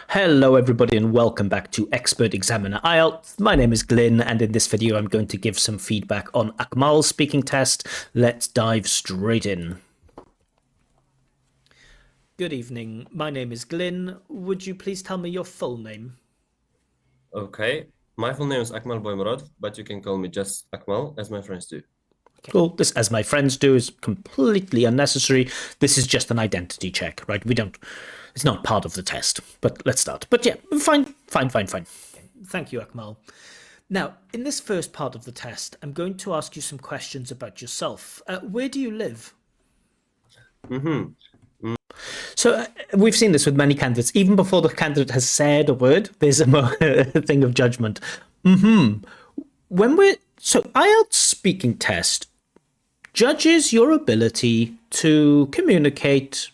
Hello everybody and welcome back to Expert Examiner IELTS. My name is Glyn and in this video I'm going to give some feedback on Akmal's speaking test. Let's dive straight in. Good evening, my name is Glyn. Would you please tell me your full name? Okay, my full name is Akmal Boymurad, but you can call me just Akmal, as my friends do. Cool. This, as my friends do, is completely unnecessary. This is just an identity check, right? It's not part of the test, but let's start. But yeah, fine. Thank you, Akmal. Now, in this first part of the test, I'm going to ask you some questions about yourself. Where do you live? So we've seen this with many candidates. Even before the candidate has said a word, there's a thing of judgment. So IELTS speaking test judges your ability to communicate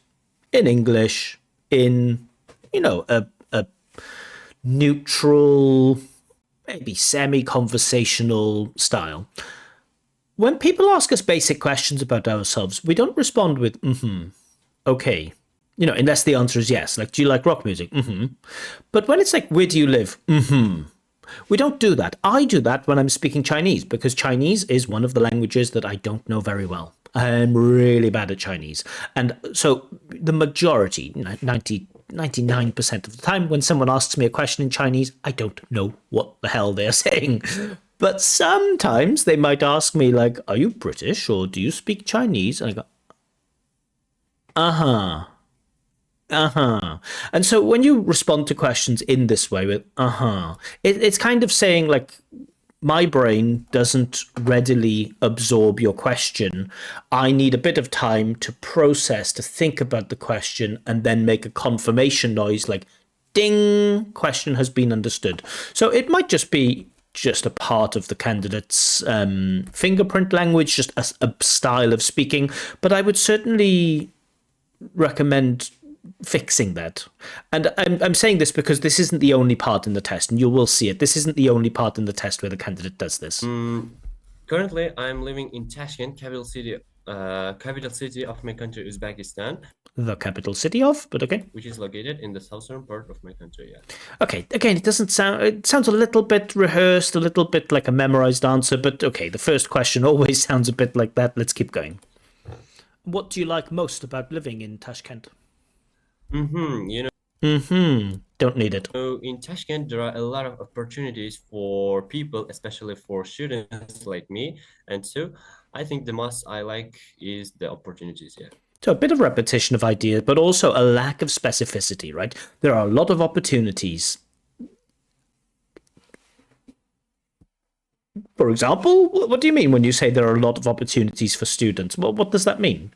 in English in, a neutral, maybe semi-conversational style. When people ask us basic questions about ourselves, we don't respond with, okay, unless the answer is yes. Like, do you like rock music? But when it's like, where do you live? We don't do that. I do that when I'm speaking Chinese because Chinese is one of the languages that I don't know very well. I'm really bad at Chinese. And so the majority, 99% of the time, when someone asks me a question in Chinese, I don't know what the hell they're saying. But sometimes they might ask me, like, are you British or do you speak Chinese? And I go, And so when you respond to questions in this way with it's kind of saying like my brain doesn't readily absorb your question. I need a bit of time to process, to think about the question and then make a confirmation noise like ding, question has been understood. So it might just be just a part of the candidate's fingerprint language, just a style of speaking, but I would certainly recommend fixing that. And I'm saying this because this isn't the only part in the test, and you will see it. This isn't the only part in the test where the candidate does this. Currently, I'm living in Tashkent, capital city of my country, Uzbekistan. The capital city of, but okay. Which is located in the southern part of my country, yeah. Okay, again, it sounds a little bit rehearsed, a little bit like a memorized answer, but okay, the first question always sounds a bit like that. Let's keep going. What do you like most about living in Tashkent? Don't need it. So in Tashkent, there are a lot of opportunities for people, especially for students like me. And so I think the most I like is the opportunities, yeah. So a bit of repetition of ideas, but also a lack of specificity, right? There are a lot of opportunities. For example, what do you mean when you say there are a lot of opportunities for students? Well, what does that mean?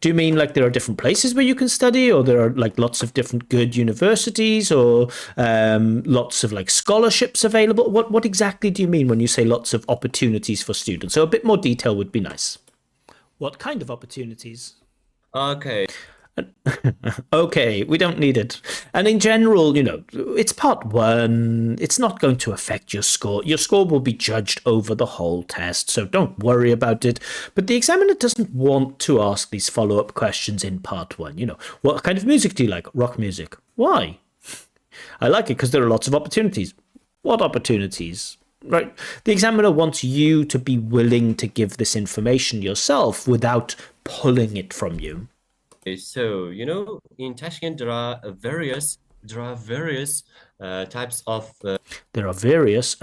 Do you mean like there are different places where you can study, or there are like lots of different good universities, or lots of like scholarships available? What exactly do you mean when you say lots of opportunities for students? So a bit more detail would be nice. What kind of opportunities? Okay. Okay, we don't need it. And in general, it's part one. It's not going to affect your score. Your score will be judged over the whole test, so don't worry about it. But the examiner doesn't want to ask these follow-up questions in part one. What kind of music do you like? Rock music. Why? I like it because there are lots of opportunities. What opportunities? Right. The examiner wants you to be willing to give this information yourself without pulling it from you. So, in Tashkent, there are various types of... There are various.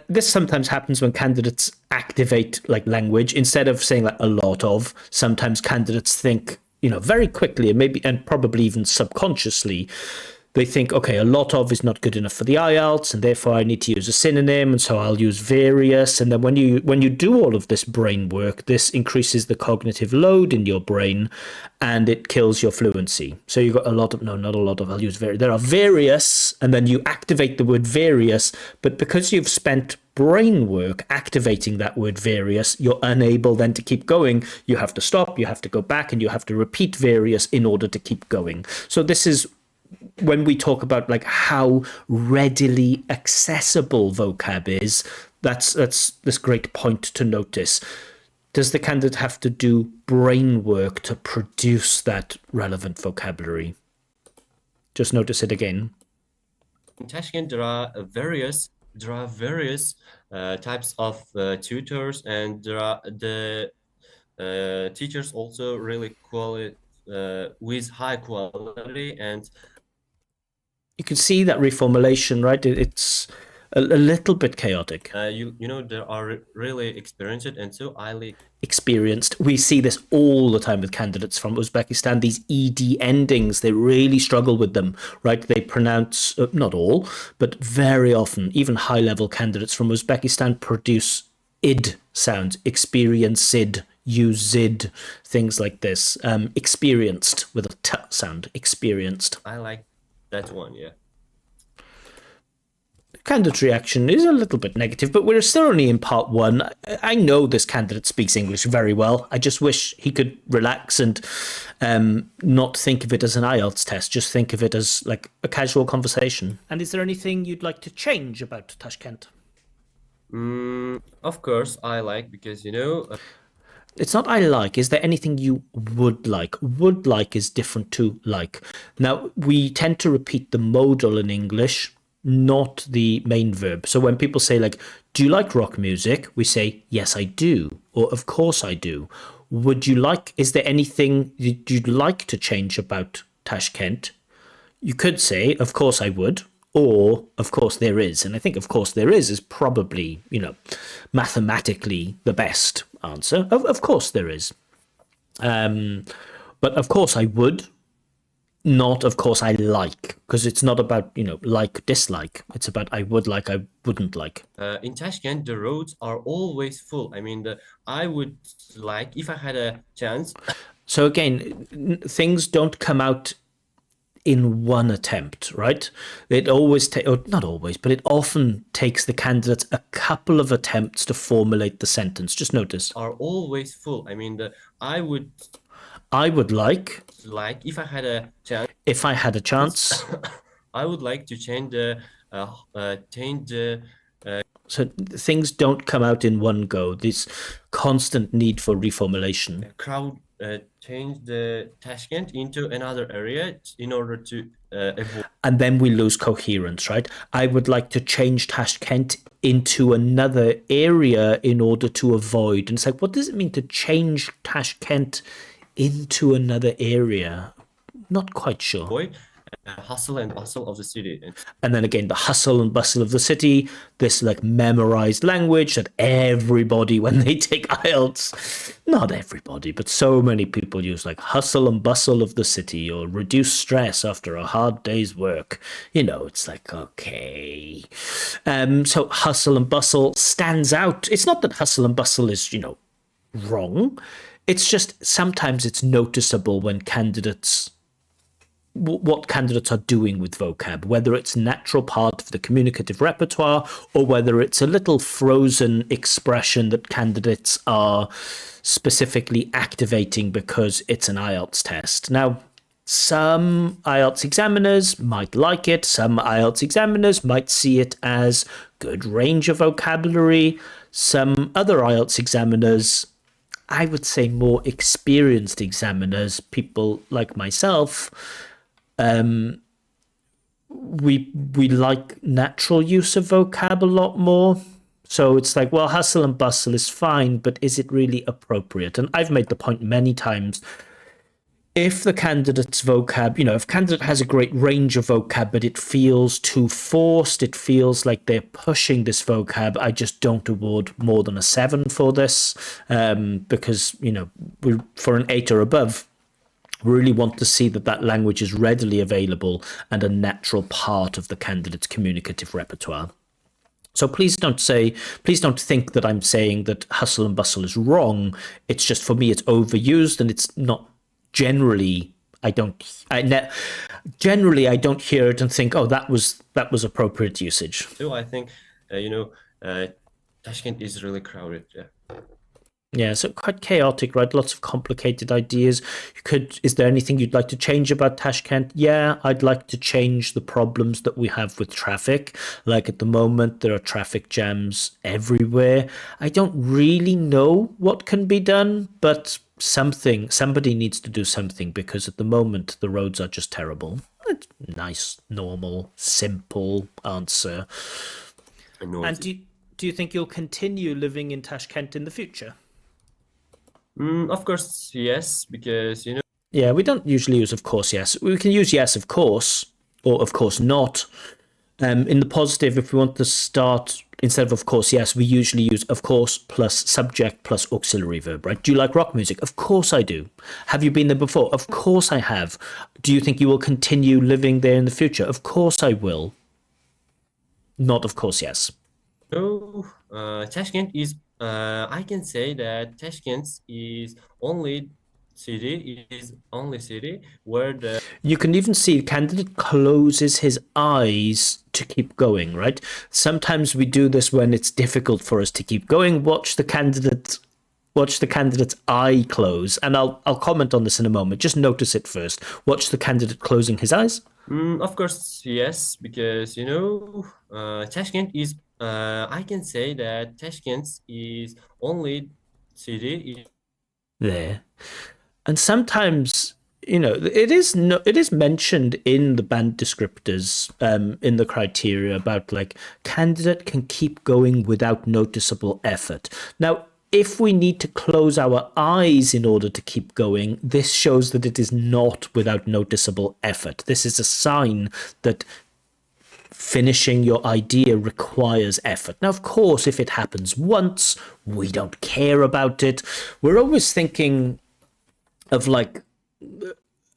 This sometimes happens when candidates activate like language instead of saying like a lot of. Sometimes candidates think, very quickly and probably even subconsciously, they think, okay, a lot of is not good enough for the IELTS, and therefore I need to use a synonym, and so I'll use various. And then when you do all of this brain work, this increases the cognitive load in your brain, and it kills your fluency. So you got a lot of, no, not a lot of, I'll use various. There are various, and then you activate the word various, but because you've spent brain work activating that word various, you're unable then to keep going. You have to stop, you have to go back, and you have to repeat various in order to keep going. So this is when we talk about like how readily accessible vocab is, that's this great point to notice. Does the candidate have to do brain work to produce that relevant vocabulary? Just notice it again. In Tashkent, there are various types of tutors, and there are the teachers also really quality with high quality. And You can see that reformulation, right? It's a little bit chaotic. you know, they are really experienced, and so I like Experienced. We see this all the time with candidates from Uzbekistan. These ed endings, they really struggle with them, right? They pronounce, not all, but very often, even high-level candidates from Uzbekistan produce id sounds, experienced, used, things like this. Experienced with a t sound, experienced. I like that one, yeah. Candidate reaction is a little bit negative, but we're still only in part one. I know this candidate speaks English very well. I just wish he could relax and not think of it as an IELTS test. Just think of it as like a casual conversation. And is there anything you'd like to change about Tashkent? Of course, I like, because you know, It's not I like. Is there anything you would like? Would like is different to like. Now, we tend to repeat the modal in English, not the main verb. So when people say, like, do you like rock music? We say, yes, I do. Or, of course, I do. Would you like, is there anything you'd like to change about Tashkent? You could say, of course I would, or of course there is. And I think, of course there is probably, mathematically the best answer. Of course there is. But of course I would, not of course I like, because it's not about, like, dislike. It's about I would like, I wouldn't like. in Tashkent, the roads are always full. I mean, I would like, if I had a chance. So again, things don't come out in one attempt, right? It always or not always, but it often takes the candidates a couple of attempts to formulate the sentence. Just notice. Are always full. I mean, I would like, if I had a chance. If I had a chance. I would like to change the So things don't come out in one go. This constant need for reformulation. Change the Tashkent into another area in order to avoid. And then we lose coherence, right? I would like to change Tashkent into another area in order to avoid. And it's like, what does it mean to change Tashkent into another area? Not quite sure. Avoid hustle and bustle of the city. And then again, the hustle and bustle of the city, this like memorized language that everybody, when they take IELTS, not everybody, but so many people use, like hustle and bustle of the city, or reduce stress after a hard day's work. It's like, okay. So hustle and bustle stands out. It's not that hustle and bustle is, wrong. It's just sometimes it's noticeable when what candidates are doing with vocab, whether it's natural part of the communicative repertoire or whether it's a little frozen expression that candidates are specifically activating because it's an IELTS test. Now, some IELTS examiners might like it. Some IELTS examiners might see it as good range of vocabulary. Some other IELTS examiners, I would say more experienced examiners, people like myself, we like natural use of vocab a lot more. So it's like, well, hustle and bustle is fine, but is it really appropriate? And I've made the point many times, if the candidate's vocab, if candidate has a great range of vocab, but it feels too forced, it feels like they're pushing this vocab, I just don't award more than a 7 for this, because, for an 8 or above, really want to see that language is readily available and a natural part of the candidate's communicative repertoire. So please don't think that I'm saying that hustle and bustle is wrong. It's just, for me, it's overused, and it's not generally. I don't hear it and think, oh, that was appropriate usage. So I think, Tashkent is really crowded. Yeah. Yeah, so quite chaotic, right? Lots of complicated ideas. Is there anything you'd like to change about Tashkent? Yeah, I'd like to change the problems that we have with traffic. Like at the moment, there are traffic jams everywhere. I don't really know what can be done, but somebody needs to do something, because at the moment, the roads are just terrible. Nice, normal, simple answer. And Noted. do you think you'll continue living in Tashkent in the future? Of course, yes, because Yeah, we don't usually use of course yes. We can use yes of course or of course not. In the positive, if we want to start instead of course yes, we usually use of course plus subject plus auxiliary verb, right? Do you like rock music? Of course I do. Have you been there before? Of course I have. Do you think you will continue living there in the future? Of course I will. Not of course yes. Tashkent is. I can say that Tashkent is only city where the You can even see the candidate closes his eyes to keep going, right? Sometimes we do this when it's difficult for us to keep going. Watch the candidate's eye close, and I'll comment on this in a moment. Just notice it first. Watch the candidate closing his eyes. Of course, yes, because Tashkent is. I can say that Tashkent is only city. There. And sometimes, it is mentioned in the band descriptors, in the criteria about like candidate can keep going without noticeable effort. Now, if we need to close our eyes in order to keep going, this shows that it is not without noticeable effort. This is a sign that finishing your idea requires effort. Now, of course, if it happens once, we don't care about it. We're always thinking of like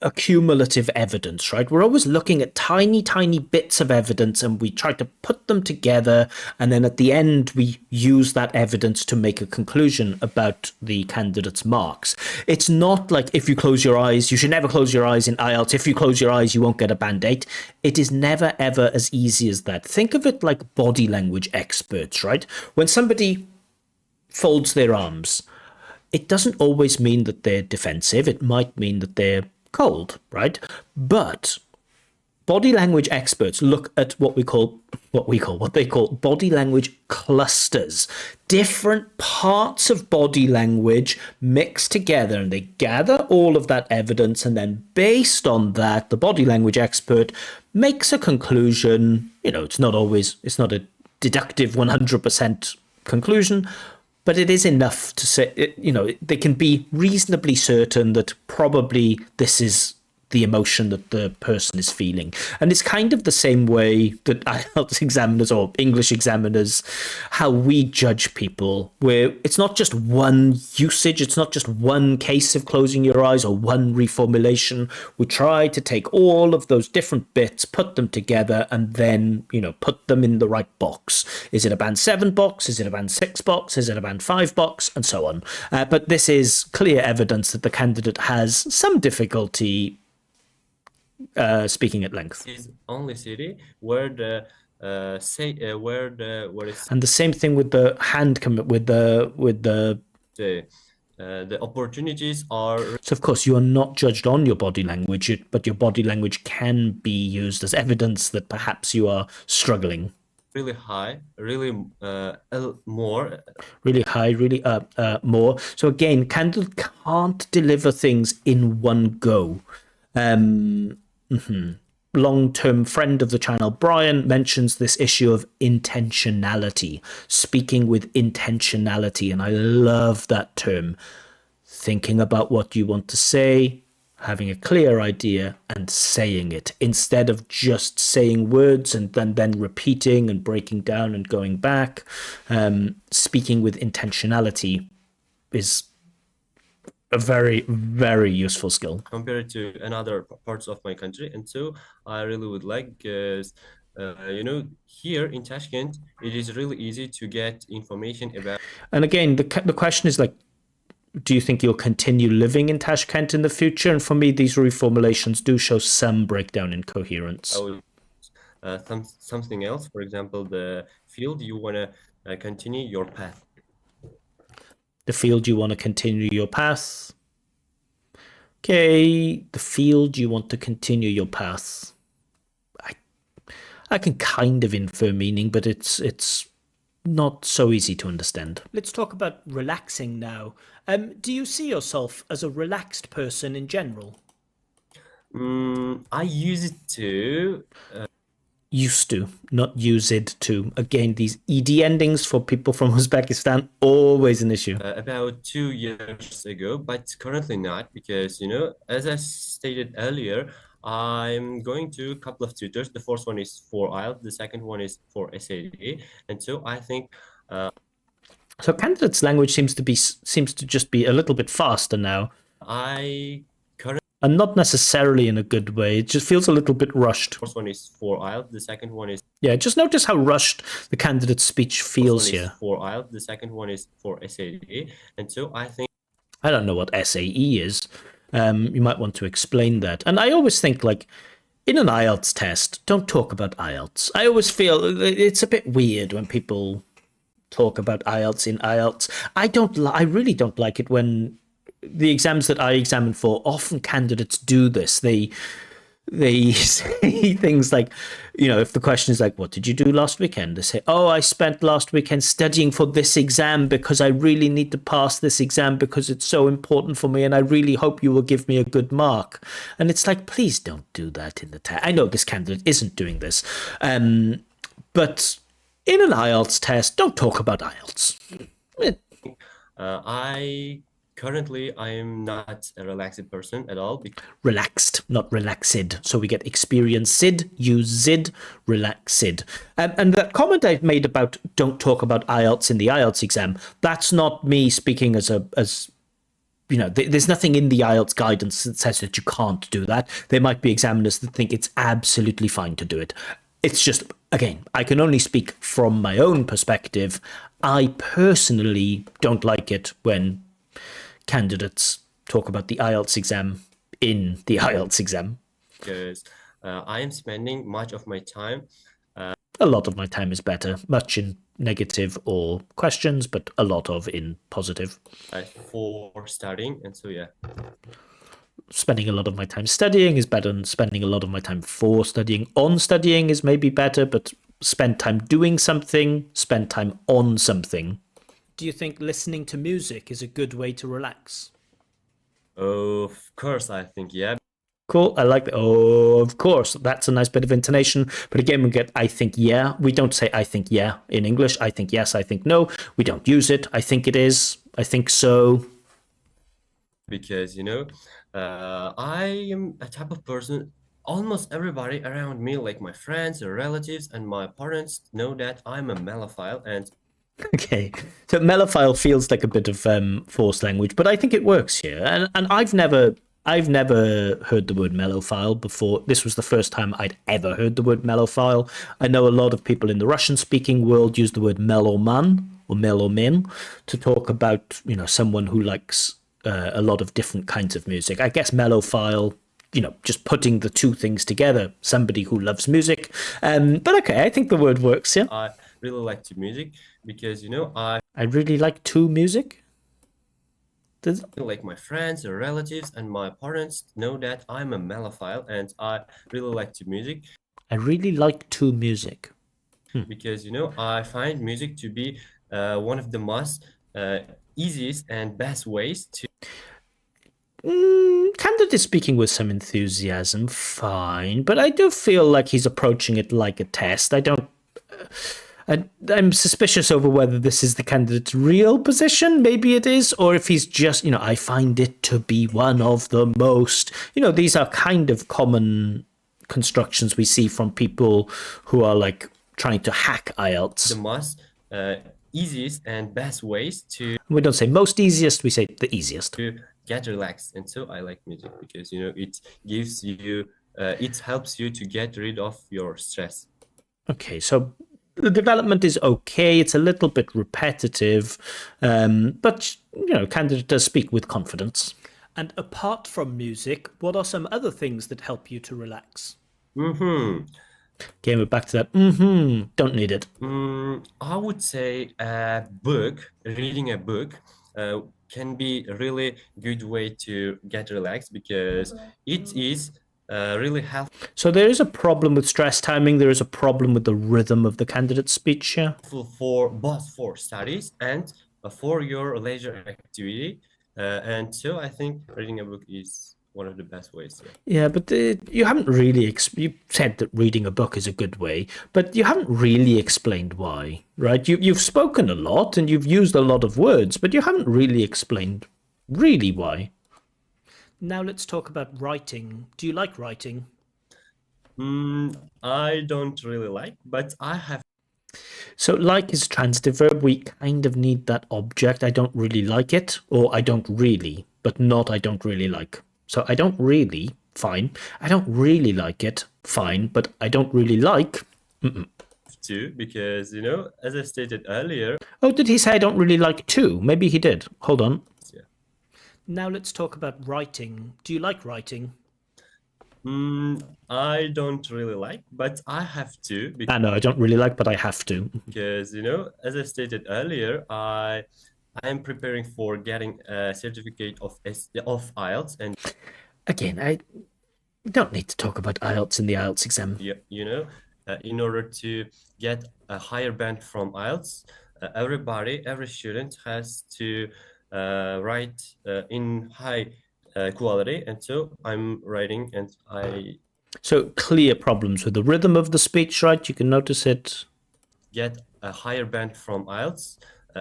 accumulative evidence, right? We're always looking at tiny, tiny bits of evidence and we try to put them together. And then at the end, we use that evidence to make a conclusion about the candidate's marks. It's not like if you close your eyes, you should never close your eyes in IELTS. If you close your eyes, you won't get a band 8. It is never, ever as easy as that. Think of it like body language experts, right? When somebody folds their arms, it doesn't always mean that they're defensive. It might mean that they're cold, right? But body language experts look at what they call body language clusters. Different parts of body language mixed together, and they gather all of that evidence, and then based on that, the body language expert makes a conclusion. It's not a deductive 100% conclusion, but it is enough to say, they can be reasonably certain that probably this is the emotion that the person is feeling. And it's kind of the same way that IELTS examiners or English examiners, how we judge people, where it's not just one usage, it's not just one case of closing your eyes or one reformulation. We try to take all of those different bits, put them together, and then, put them in the right box. Is it a band 7 box? Is it a band 6 box? Is it a band 5 box? And so on. But this is clear evidence that the candidate has some difficulty speaking at length. Is only city where the where it's And the same thing with the hand with the the opportunities are So of course you are not judged on your body language, but your body language can be used as evidence that perhaps you are struggling. really high, really more. Really high, really more. So again, candidate can't deliver things in one go. Long-term friend of the channel, Brian, mentions this issue of intentionality, speaking with intentionality, and I love that term. Thinking about what you want to say, having a clear idea, and saying it, instead of just saying words and then repeating and breaking down and going back. Speaking with intentionality is a very, very useful skill. Compared to another parts of my country, and so I really would like, because here in Tashkent it is really easy to get information about. And again, the question is like, do you think you'll continue living in Tashkent in the future? And for me, these reformulations do show some breakdown in coherence. Something else, for example, the field you want to continue your path. The field you want to continue your path. Okay, the field you want to continue your path. I can kind of infer meaning, but it's not so easy to understand. Let's talk about relaxing now. Do you see yourself as a relaxed person in general? I use it to Used to, not use it to. Again, these ed endings for people from Uzbekistan, always an issue. about 2 years ago, but currently not because, as I stated earlier, I'm going to a couple of tutors. The first one is for IELTS, the second one is for SAT, and so I think So candidates' language seems to just be a little bit faster now, I currently and not necessarily in a good way. It just feels a little bit rushed. first one is for IELTS, the second one is Yeah, just notice how rushed the candidate's speech first one feels is here. for IELTS, the second one is for SAT, and so I think I don't know what SAE is. You might want to explain that. And I always think, like, in an IELTS test, don't talk about IELTS. I always feel it's a bit weird when people talk about IELTS in IELTS. I really don't like it when the exams that I examine for, often candidates do this. They say things like, if the question is like, what did you do last weekend? They say, oh, I spent last weekend studying for this exam because I really need to pass this exam because it's so important for me and I really hope you will give me a good mark. And it's like, please don't do that in the test. I know this candidate isn't doing this. But in an IELTS test, don't talk about IELTS. I currently I am not a relaxed person at all. Relaxed, not relaxed. So we get experienced, use zid, relaxed. And that comment I made about don't talk about IELTS in the IELTS exam, that's not me speaking as there's nothing in the IELTS guidance that says that you can't do that. There might be examiners that think it's absolutely fine to do it. It's just, again, I can only speak from my own perspective. I personally don't like it when candidates talk about the IELTS exam in the IELTS exam. Because I am spending much of my time. A lot of my time is better, much in negative or questions, but a lot of in positive. For studying, and so yeah. Spending a lot of my time studying is better than spending a lot of my time for studying. On studying is maybe better, but spend time doing something, spend time on something. Do you think listening to music is a good way to relax? Of course, I think yeah. Cool. I like that. Oh, of course. That's a nice bit of intonation. But again, we get I think yeah. We don't say I think yeah in English. I think yes. I think no. We don't use it. I think it is. I think so. Because I am a type of person. Almost everybody around me, like my friends, or relatives, and my parents, know that I'm a mellophile, and Okay. So mellophile feels like a bit of forced language, but I think it works here. And I've never heard the word mellophile before. This was the first time I'd ever heard the word mellophile. I know a lot of people in the Russian-speaking world use the word meloman or melomin to talk about, someone who likes a lot of different kinds of music. I guess mellophile, just putting the two things together, somebody who loves music. But okay, I think the word works here. I really like to music because I really like to music. like my friends or relatives and my parents know that I'm a mellophile, and I really like to music I really like to music. because I find music to be one of the most easiest and best ways to Candid is speaking with some enthusiasm, fine, but I do feel like he's approaching it like a test. I don't. I'm suspicious over whether this is the candidate's real position. Maybe it is, or if he's just, I find it to be one of the most. These are kind of common constructions we see from people who are like trying to hack IELTS. the most easiest and best ways We don't say most easiest, we say the easiest. to get relaxed. And so I like music because it gives you it helps you to get rid of your stress. Okay, so the development is okay. It's a little bit repetitive, but candidate does speak with confidence. And apart from music, what are some other things that help you to relax? Mm-hmm. Okay, we're back to that. Don't need it. I would say reading a book can be a really good way to get relaxed because it is really So there is a problem with stress timing. There is a problem with the rhythm of the candidate's speech here. helpful for both for studies and for your leisure activity. And so I think reading a book is one of the best ways. Yeah. Yeah, but you haven't really. You said that reading a book is a good way, but you haven't really explained why, right? You've spoken a lot and you've used a lot of words, but you haven't really explained really why. Now let's talk about writing. Do you like writing? I don't really like, but I have So like is a transitive verb. We kind of need that object. I don't really like it, or I don't really, but not I don't really like. So I don't really, fine. I don't really like it, fine. But I don't really like. to because, as I stated earlier, Oh, did he say I don't really like to? Maybe he did. Hold on. yeah. Now let's talk about writing. Do you like writing? I don't really like, but I have to I know I don't really like, but I have to. because, as I stated earlier, I am preparing for getting a certificate of IELTS, and Again, I don't need to talk about IELTS in the IELTS exam. in order to get a higher band from IELTS, every student has to write in high quality, and so I'm writing, and I So clear problems with the rhythm of the speech, right? You can notice it. get a higher band from IELTS.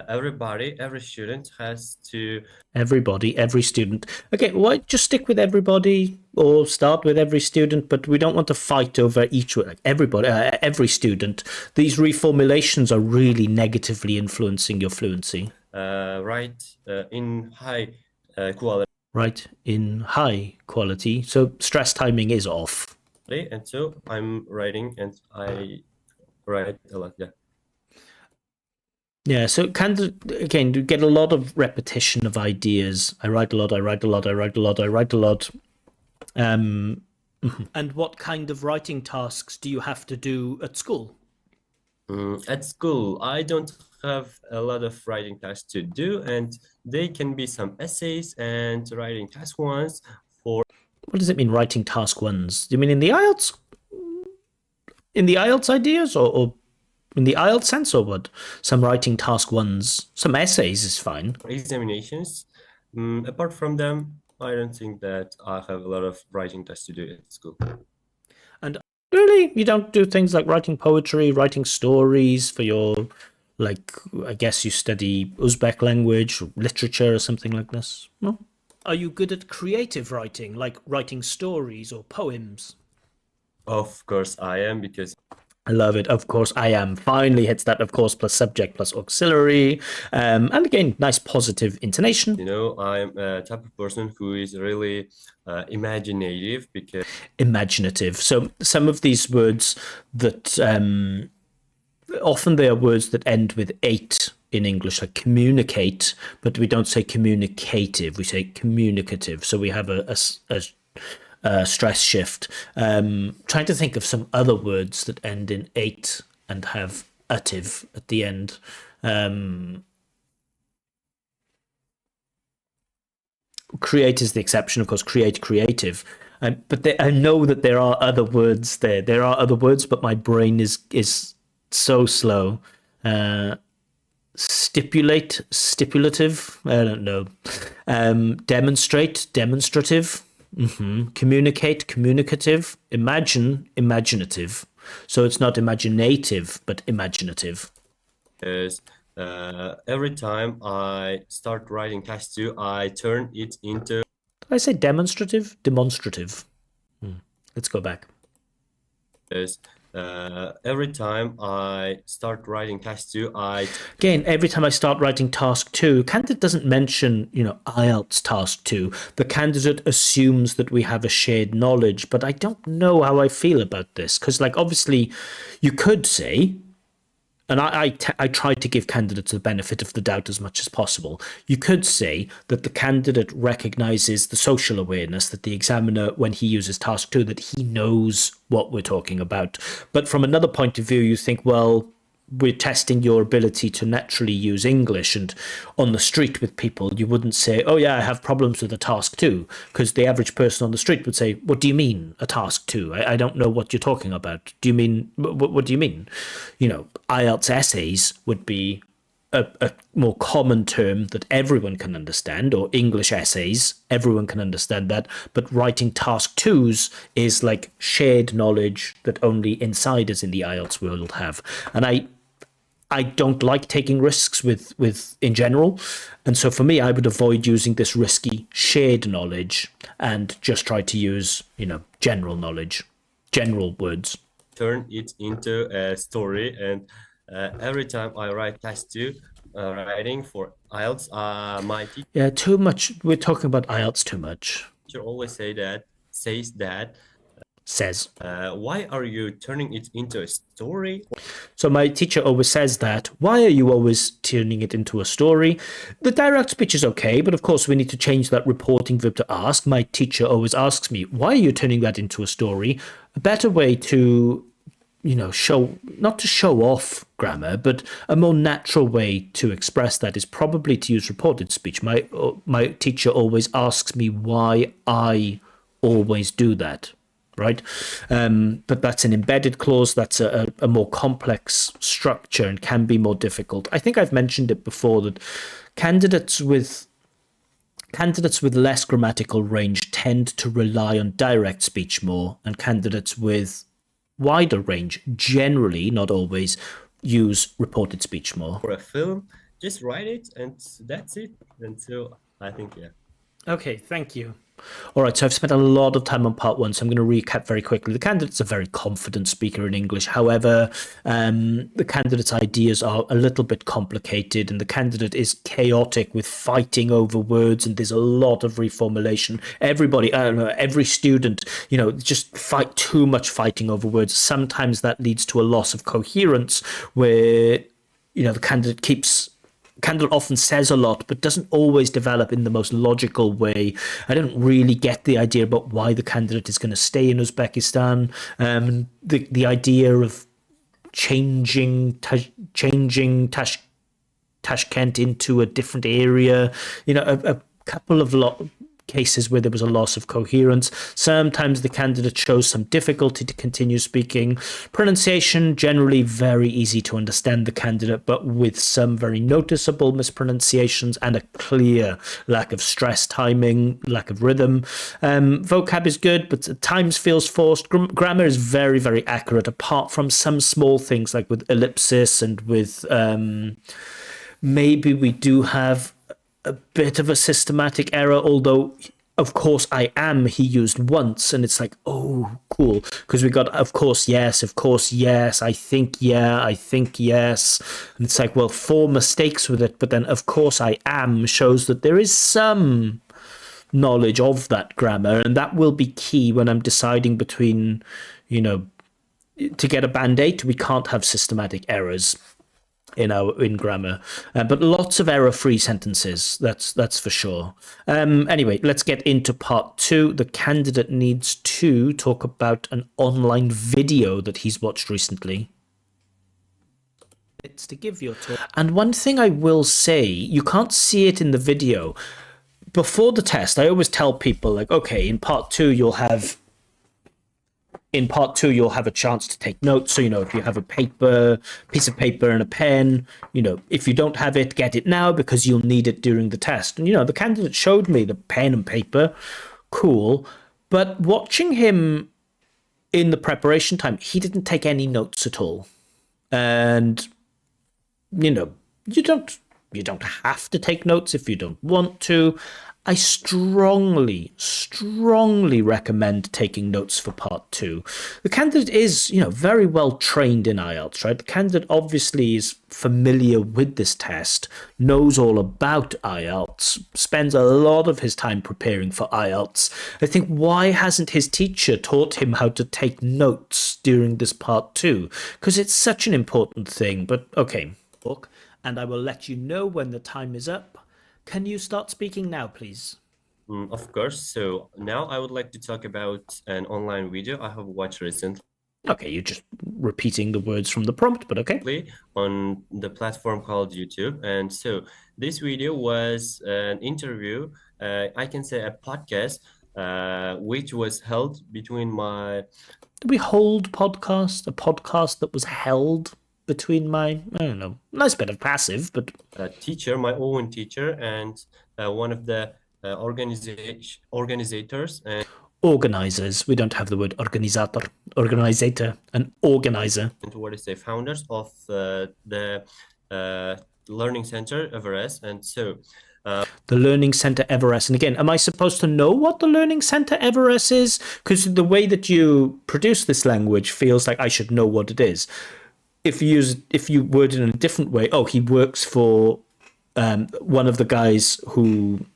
Every student has to Everybody, every student. Okay, why just stick with everybody or start with every student, but we don't want to fight over each word. Like everybody, every student. These reformulations are really negatively influencing your fluency. write in high quality, Right, in high quality. So stress timing is off. and so I'm writing, and I write a lot. Yeah. Yeah, so kind of again, you get a lot of repetition of ideas. I write a lot, I write a lot, I write a lot, I write a lot. And what kind of writing tasks do you have to do at school? At school, I don't have a lot of writing tasks to do, and they can be some essays and writing task ones for What does it mean, writing task ones? Do you mean in the IELTS? In the IELTS ideas, or in the IELTS sense, or what? Some writing task ones, some essays is fine. examinations. Apart from them, I don't think that I have a lot of writing tasks to do at school. And really, you don't do things like writing poetry, writing stories for your, like, I guess you study Uzbek language, or literature, or something like this? No? Are you good at creative writing, like writing stories or poems? Of course, I am because I love it. Of course, I am. Finally hits that, of course, plus subject plus auxiliary. And again, nice positive intonation. I'm a type of person who is really imaginative because Imaginative. So some of these words that often they are words that end with ate in English, like communicate, but we don't say communicative. We say communicative. So we have a stress shift. Trying to think of some other words that end in ate and have ative at the end. Create is the exception, of course. Create, creative. But I know that there are other words there. There are other words, but my brain is so slow. Stipulate, stipulative. I don't know. Demonstrate, demonstrative. Communicate, communicative. Imagine, imaginative. So it's not imaginative, but imaginative. every time I start writing task 2, I turn it into Did I say demonstrative? Demonstrative. Let's go back. every time I start writing task 2, Again, every time I start writing task 2, candidate doesn't mention, IELTS task 2. The candidate assumes that we have a shared knowledge, but I don't know how I feel about this. Because, obviously, you could say, and I try to give candidates the benefit of the doubt as much as possible. You could say that the candidate recognizes the social awareness that the examiner, when he uses task 2, that he knows what we're talking about. But from another point of view, you think, well, we're testing your ability to naturally use English, and on the street with people, you wouldn't say, oh yeah, I have problems with a task 2, because the average person on the street would say, what do you mean a task 2? I don't know what you're talking about. Do you mean, what do you mean? IELTS essays would be a more common term that everyone can understand, or English essays, everyone can understand that. But writing task twos is like shared knowledge that only insiders in the IELTS world have. And I don't like taking risks with in general. And so for me, I would avoid using this risky shared knowledge and just try to use, general knowledge, general words. Turn it into a story, and every time I write task two, writing for IELTS, my Yeah, too much. We're talking about IELTS too much. teacher always says that, Says. why are you turning it into a story? So my teacher always says that. Why are you always turning it into a story? The direct speech is okay, but of course we need to change that reporting verb to ask. My teacher always asks me, why are you turning that into a story? A better way to, show, not to show off grammar, but a more natural way to express that is probably to use reported speech. My teacher always asks me why I always do that. Right, but that's an embedded clause. That's a more complex structure and can be more difficult. I think I've mentioned it before that candidates with less grammatical range tend to rely on direct speech more, and candidates with wider range generally, not always, use reported speech more. For a film, just write it and that's it. And so I think, yeah. Okay, thank you. All right, so I've spent a lot of time on part one, so I'm going to recap very quickly. The candidate's a very confident speaker in English. However, the candidate's ideas are a little bit complicated, and the candidate is chaotic with fighting over words, and there's a lot of reformulation. Everybody, I don't know, every student, just fight too much fighting over words. Sometimes that leads to a loss of coherence where, the candidate often says a lot, but doesn't always develop in the most logical way. I don't really get the idea about why the candidate is going to stay in Uzbekistan. The idea of changing Tashkent into a different area. A couple of cases where there was a loss of coherence. Sometimes the candidate shows some difficulty to continue speaking. Pronunciation, generally very easy to understand the candidate, but with some very noticeable mispronunciations and a clear lack of stress timing, lack of rhythm. Vocab is good, but at times feels forced. Grammar is very, very accurate, apart from some small things like with ellipsis and with maybe we do have a bit of a systematic error, although of course I am he used once, and it's like, oh cool, because we got of course yes, I think yes, and it's like, well, 4 mistakes with it, but then of course I am shows that there is some knowledge of that grammar, and that will be key when I'm deciding between, to get a band 8 we can't have systematic errors in grammar, but lots of error-free sentences. That's for sure. Anyway, let's get into part 2. The candidate needs to talk about an online video that he's watched recently. It's to give your talk. And one thing I will say, you can't see it in the video. Before the test, I always tell people, like, okay, in part 2 you'll have a chance to take notes. So, if you have a piece of paper and a pen, if you don't have it, get it now because you'll need it during the test. And, the candidate showed me the pen and paper. Cool. But watching him in the preparation time, he didn't take any notes at all. And, you don't have to take notes if you don't want to. I strongly recommend taking notes for part 2. The candidate is, very well trained in IELTS, right? The candidate obviously is familiar with this test, knows all about IELTS, spends a lot of his time preparing for IELTS. I think, why hasn't his teacher taught him how to take notes during this part 2? Because it's such an important thing. But okay, and I will let you know when the time is up. Can you start speaking now, please? Of course. So now I would like to talk about an online video I have watched recently. Okay, you're just repeating the words from the prompt, but okay. On the platform called YouTube. And so this video was an interview, I can say a podcast, which was held between my... Did we hold podcast? A podcast that was held? between my, I don't know, nice bit of passive, but teacher, my own teacher, and one of the organizers and organizers. We don't have the word organizator, an organizer. what is the founders of the Learning Center Everest. And so The Learning Center Everest. And again, am I supposed to know what the Learning Center Everest is? Because the way that you produce this language feels like I should know what it is. If you word it in a different way, oh, he works for one of the guys who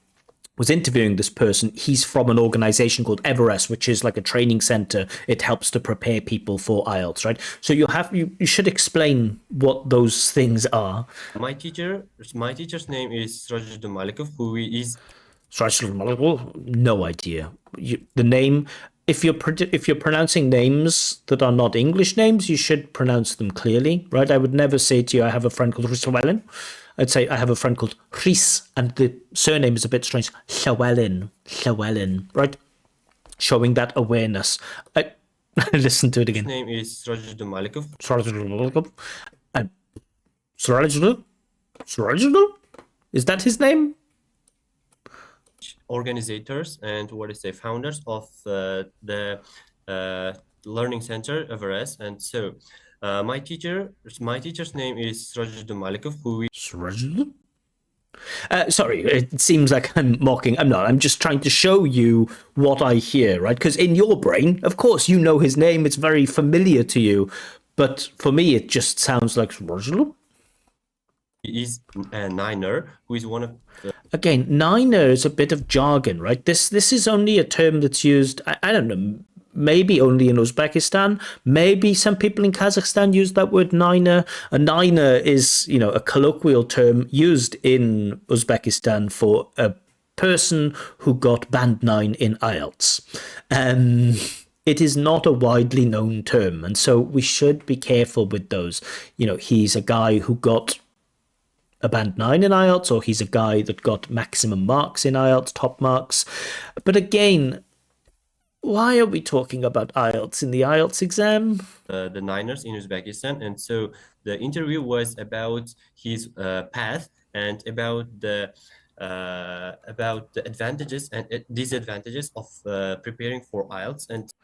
was interviewing this person. He's from an organization called Everest, which is like a training center. It helps to prepare people for IELTS, right? So you should explain what those things are. my teacher's name is Sirajuddin Malikov, who is no idea. The name. If you're pronouncing names that are not English names, you should pronounce them clearly, right? I would never say to you, I have a friend called Llywelyn. I'd say I have a friend called Rhys, and the surname is a bit strange. Llywelyn, right? Showing that awareness. I listen to it again. His name is Sirajuddin Malikov. Sirajuddin? Is that his name? Organizers and what is the founders of the Learning Center Everest. And so my teacher's name is Sirajuddin Malikov, who is sorry, it seems like I'm mocking. I'm not. I'm just trying to show you what I hear, right? Because in your brain, of course, you know his name. It's very familiar to you. But for me, it just sounds like he is a niner, who is one of again, niner is a bit of jargon, right? This is only a term that's used, I don't know, maybe only in Uzbekistan. Maybe some people in Kazakhstan use that word niner. A niner is, a colloquial term used in Uzbekistan for a person who got band 9 in IELTS. It is not a widely known term, and so we should be careful with those. He's a guy who got a band 9 in IELTS, or he's a guy that got maximum marks in IELTS, top marks. But again, why are we talking about IELTS in the IELTS exam? The niners in Uzbekistan. And so the interview was about his path and about the advantages and disadvantages of preparing for IELTS. And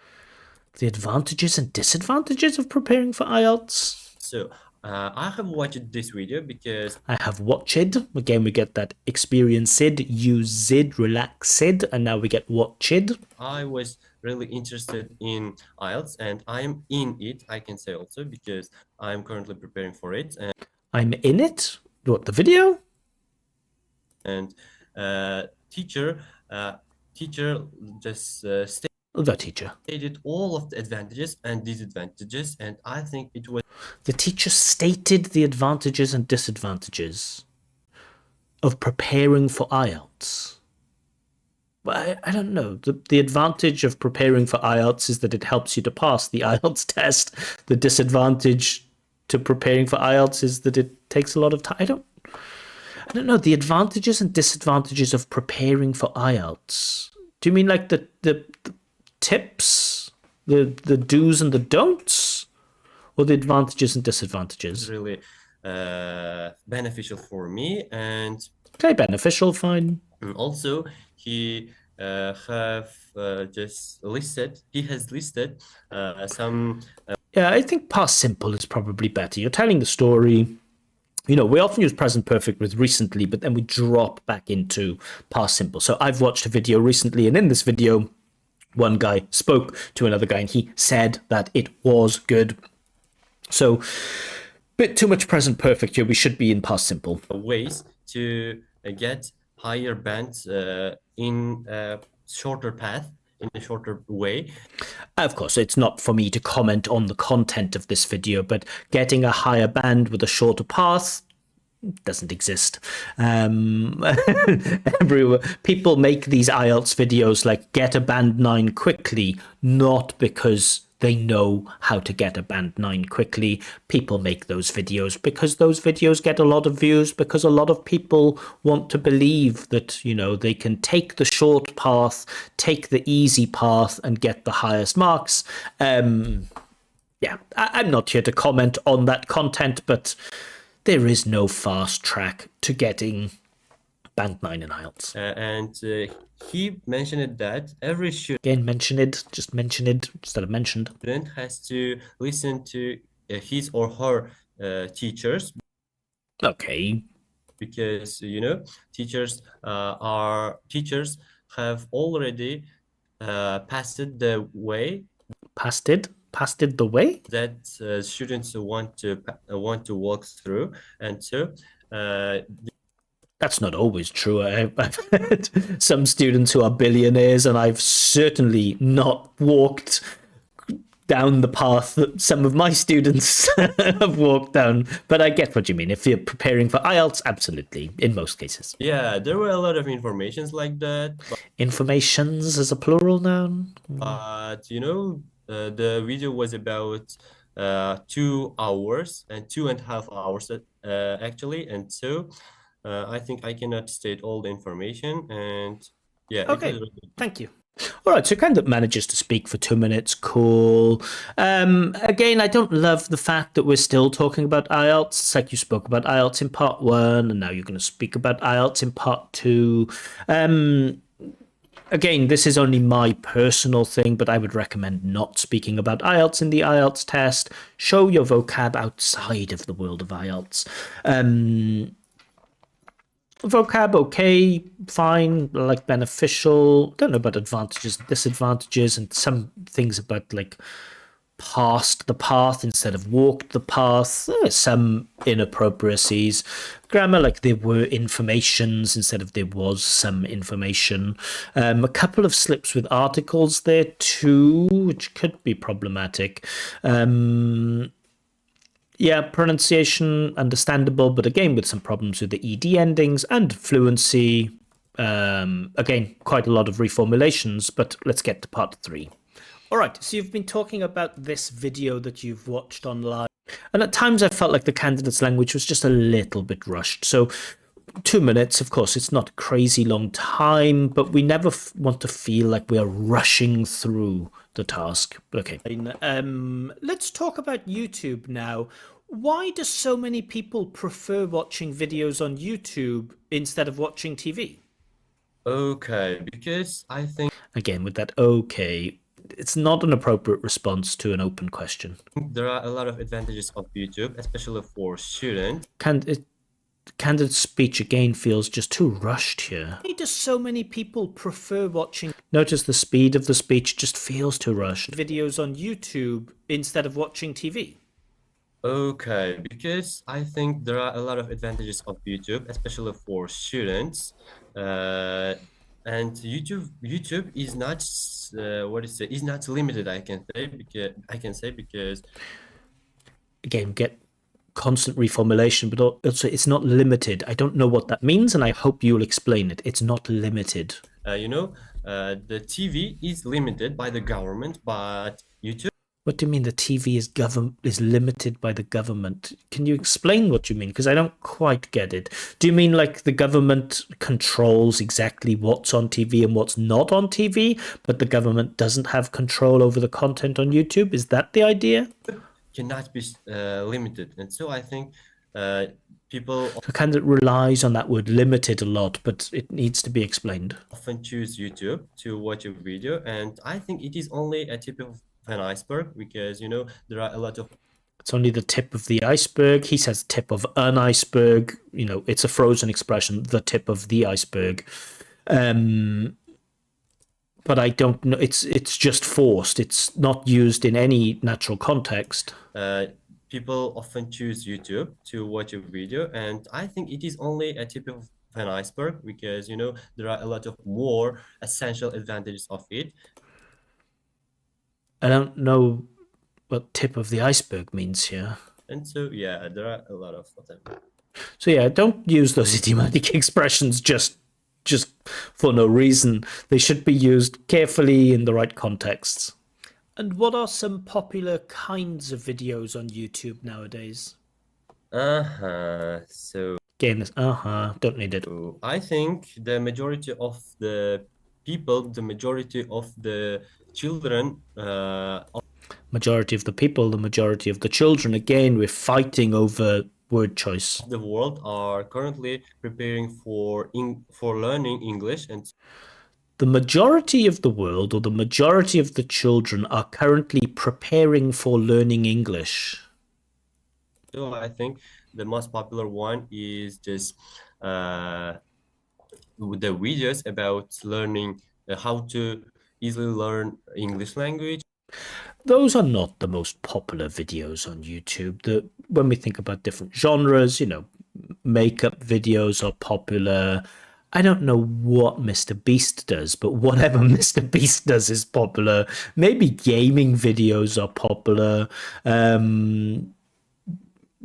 the advantages and disadvantages of preparing for IELTS. So I have watched this video because I have watched. Again, we get that experienced, used, relaxed, and now we get watched. I was really interested in IELTS, and I'm in it, I can say also, because I'm currently preparing for it. And I'm in it? What, the video? And teacher just the teacher stated all of the advantages and disadvantages, and I think it was the teacher stated the advantages and disadvantages of preparing for IELTS. Well, I don't know. The advantage of preparing for IELTS is that it helps you to pass the IELTS test. The disadvantage to preparing for IELTS is that it takes a lot of time. I don't know. The advantages and disadvantages of preparing for IELTS. Do you mean like the tips, the do's and the don'ts, or the advantages and disadvantages? Really beneficial for me, and okay, beneficial, fine. Also, he has listed some. Yeah, I think past simple is probably better. You're telling the story. We often use present perfect with recently, but then we drop back into past simple. So I've watched a video recently, and in this video, one guy spoke to another guy, and he said that it was good. So, bit too much present perfect here. We should be in past simple. Ways to get higher bands in a shorter path, in a shorter way. Of course, it's not for me to comment on the content of this video, but getting a higher band with a shorter path doesn't exist. People make these IELTS videos like get a band 9 quickly, not because they know how to get a band 9 quickly. People make those videos because those videos get a lot of views, because a lot of people want to believe that, they can take the short path, take the easy path and get the highest marks. yeah, I'm not here to comment on that content, but there is no fast track to getting Band 9 in IELTS. And he mentioned that every Again, mention it, just mention it instead of mentioned. student has to listen to his or her teachers, Okay, because teachers have already passed the way passed it the way. that students want to walk through, and so That's not always true. I've had some students who are billionaires, and I've certainly not walked down the path that some of my students have walked down. But I get what you mean. If you're preparing for IELTS, absolutely, in most cases. yeah, there were a lot of informations like that, Informations as a plural noun. but the video was about 2 hours and 2.5 hours actually, and so I think I cannot state all the information, and yeah, it was Okay, really thank you. All right, so kind of manages to speak for 2 minutes. Cool. Again, I don't love the fact that we're still talking about IELTS. It's like you spoke about IELTS in part 1, and now you're going to speak about IELTS in part 2. Again, this is only my personal thing, but I would recommend not speaking about IELTS in the IELTS test. Show your vocab outside of the world of IELTS. Vocab, okay, fine, like beneficial. Don't know about advantages, disadvantages, and some things about like passed the path instead of walked the path. Some inappropriacies. Grammar, like there were informations instead of there was some information. A couple of slips with articles there too, which could be problematic. Yeah, pronunciation understandable, but again with some problems with the ed endings and fluency. Again, quite a lot of reformulations, but let's get to part 3. All right, so you've been talking about this video that you've watched online, and at times I felt like the candidate's language was just a little bit rushed. So 2 minutes, of course, it's not a crazy long time, but we never want to feel like we're rushing through the task. Okay. Let's talk about YouTube now. Why do so many people prefer watching videos on YouTube instead of watching TV? okay, because I think Again, with that okay, it's not an appropriate response to an open question. there are a lot of advantages of YouTube, especially for students. Candidate speech again feels just too rushed here. Why do so many people prefer watching? Notice the speed of the speech just feels too rushed. Videos on YouTube instead of watching TV. Okay, because I think there are a lot of advantages of YouTube, especially for students. And YouTube is not is not limited. I can say because Again, get constant reformulation, but also it's not limited. I don't know what that means, and I hope you'll explain it. It's not limited. the TV is limited by the government, but YouTube What do you mean the TV is limited by the government? Can you explain what you mean? Because I don't quite get it. Do you mean like the government controls exactly what's on TV and what's not on TV, but the government doesn't have control over the content on YouTube? Is that the idea? cannot be limited, and so I think people So kind of relies on that word limited a lot, but it needs to be explained. often choose YouTube to watch a video, and I think it is only a tip of an iceberg, because there are a lot of It's only the tip of the iceberg. He says tip of an iceberg. It's a frozen expression, the tip of the iceberg. But I don't know. It's just forced. It's not used in any natural context. people often choose YouTube to watch a video, and I think it is only a tip of an iceberg, because there are a lot of more essential advantages of it. I don't know what tip of the iceberg means here. And so yeah, there are a lot of them. So yeah, don't use those idiomatic expressions just for no reason. They should be used carefully in the right contexts. And what are some popular kinds of videos on YouTube nowadays? So Again, this don't need it. I think the majority of the people, the majority of the children Majority of the people, the majority of the children. Again, we're fighting over word choice. The world are currently preparing for learning English, and The majority of the world, or the majority of the children, are currently preparing for learning English. so I think the most popular one is just the videos about learning how to easily learn English language. Those are not the most popular videos on YouTube. When we think about different genres, makeup videos are popular. I don't know what Mr. Beast does, but whatever Mr. Beast does is popular. Maybe gaming videos are popular.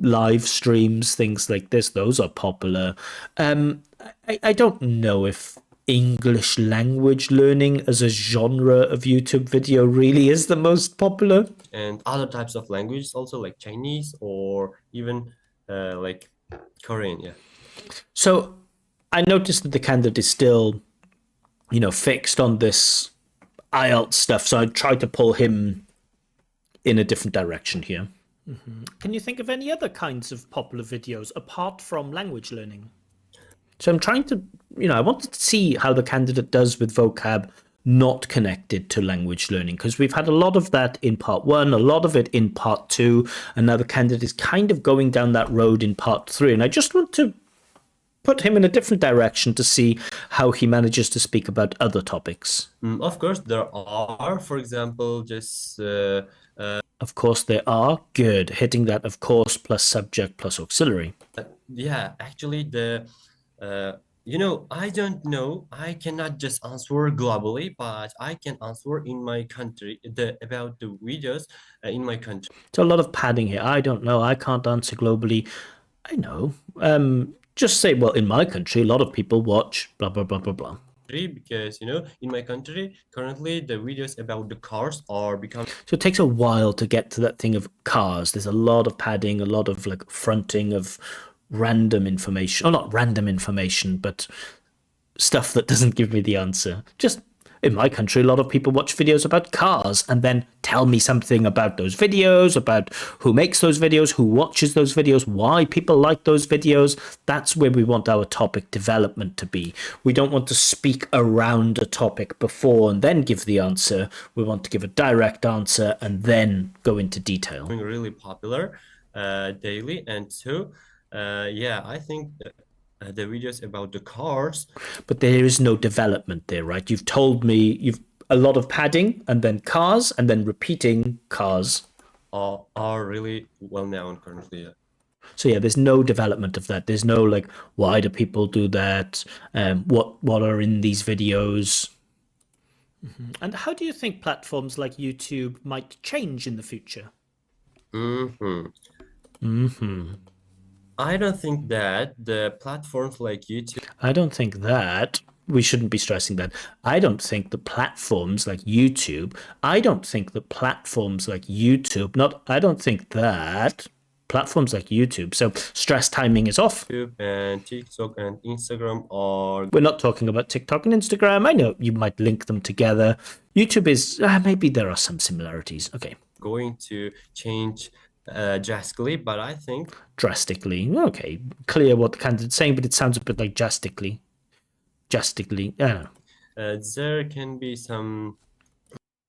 Live streams, things like this, those are popular. I don't know if English language learning as a genre of YouTube video really is the most popular. And other types of languages also, like Chinese or even like Korean. Yeah. So I noticed that the candidate is still, fixed on this IELTS stuff. So I tried to pull him in a different direction here. Can you think of any other kinds of popular videos apart from language learning? So I'm trying to, I wanted to see how the candidate does with vocab not connected to language learning, because we've had a lot of that in part 1, a lot of it in part 2, and now the candidate is kind of going down that road in part 3. And I just want to put him in a different direction to see how he manages to speak about other topics. Of course, there are, for example, just Of course, there are. Good. Hitting that, of course, plus subject plus auxiliary. yeah, actually I don't know. I cannot just answer globally, but I can answer in my country about the videos in my country. So a lot of padding here. I don't know. I can't answer globally. I know. Just say, well, in my country, a lot of people watch blah, blah, blah, blah, blah. Because in my country currently the videos about the cars are becoming. So it takes a while to get to that thing of cars. There's a lot of padding, a lot of like fronting of random information, or not random information, but stuff that doesn't give me the answer. Just in my country, a lot of people watch videos about cars and then tell me something about those videos, about who makes those videos, who watches those videos, why people like those videos. That's where we want our topic development to be. We don't want to speak around a topic before and then give the answer. We want to give a direct answer and then go into detail. Really popular daily, and so I think the videos about the cars. But there is no development there, right? You've told me you've a lot of padding and then cars and then repeating cars. Are really well known currently. Yeah. So yeah, there's no development of that. There's no like, why do people do that? What are in these videos? And how do you think platforms like YouTube might change in the future? I don't think that the platforms like YouTube. I don't think that. We shouldn't be stressing that. I don't think the platforms like YouTube, I don't think the platforms like YouTube, I don't think that platforms like YouTube. So stress timing is off. YouTube and TikTok and Instagram are. We're not talking about TikTok and Instagram. I know you might link them together. YouTube is, maybe there are some similarities. Okay. Going to change drastically, but I think. Drastically. Okay. Clear what the candidate's saying, but it sounds a bit like drastically. Drastically. I don't know. There can be some.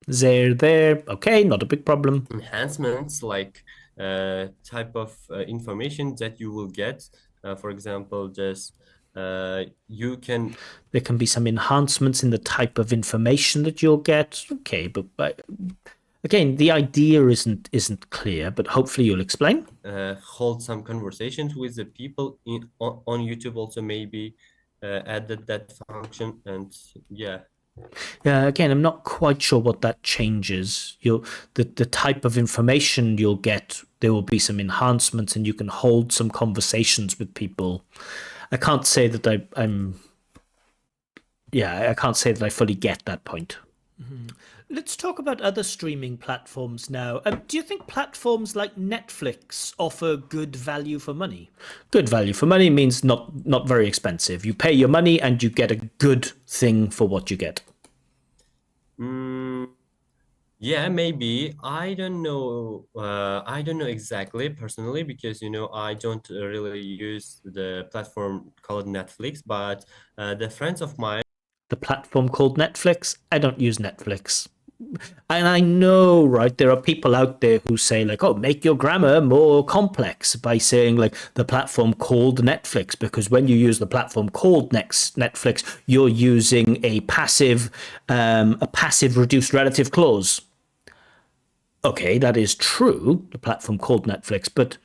There. Okay, not a big problem. Enhancements like type of information that you will get. For example, just you can. There can be some enhancements in the type of information that you'll get. Okay, but again, the idea isn't clear, but hopefully you'll explain. Hold some conversations with the people on YouTube. Also, maybe added that function, and yeah. Yeah, again, I'm not quite sure what that changes. The type of information you'll get, there will be some enhancements, and you can hold some conversations with people. I can't say that I can't say that I fully get that point. Let's talk about other streaming platforms now. Do you think platforms like Netflix offer good value for money? Good value for money means not very expensive. You pay your money and you get a good thing for what you get. Yeah, maybe. I don't know. I don't know exactly personally because I don't really use the platform called Netflix, but the friends of mine The platform called Netflix? I don't use Netflix. And I know, right, there are people out there who say, like, oh, make your grammar more complex by saying, like, the platform called Netflix, because when you use the platform called Netflix, you're using a passive reduced relative clause. Okay, that is true, the platform called Netflix, but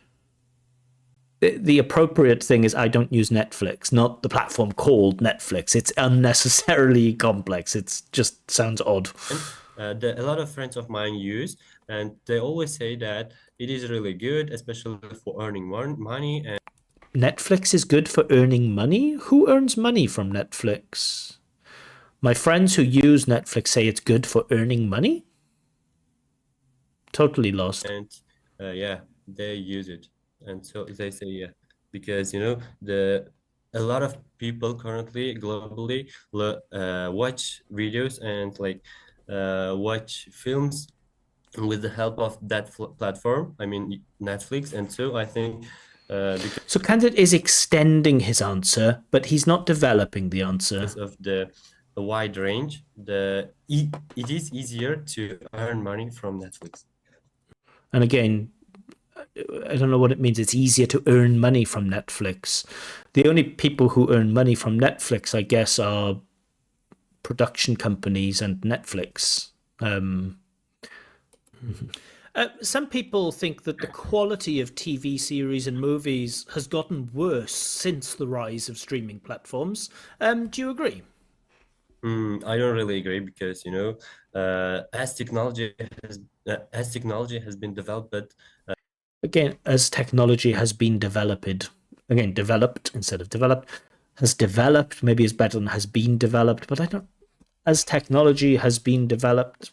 the appropriate thing is I don't use Netflix, not the platform called Netflix. It's unnecessarily complex. It just sounds odd. a lot of friends of mine use, and they always say that it is really good, especially for earning money. And Netflix is good for earning money? Who earns money from Netflix? My friends who use Netflix say it's good for earning money? Totally lost. yeah, they use it, and so they say yeah, because the a lot of people currently globally watch videos and like watch films with the help of that platform. I mean Netflix, and so I think because So Candid is extending his answer, but he's not developing the answer. of the wide range, it is easier to earn money from Netflix. And again, I don't know what it means. It's easier to earn money from Netflix. The only people who earn money from Netflix, I guess, are production companies and Netflix. Some people think that the quality of TV series and movies has gotten worse since the rise of streaming platforms. Do you agree? I don't really agree because as technology has been developed, Again, as technology has been developed, again, developed instead of developed, has developed, maybe is better than has been developed, but I don't, as technology has been developed,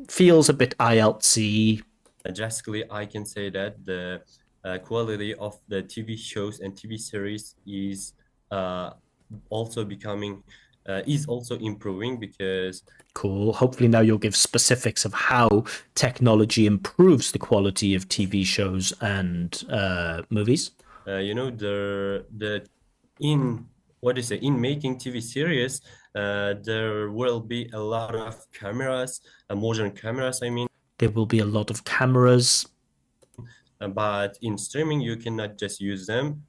feels a bit IELTS-y. drastically, I can say that the quality of the TV shows and TV series uh, also becoming is also improving because Cool. Hopefully now you'll give specifics of how technology improves the quality of TV shows and movies. the in what do you say in making TV series, there will be a lot of cameras, modern cameras, I mean. There will be a lot of cameras. But in streaming, you cannot just use them.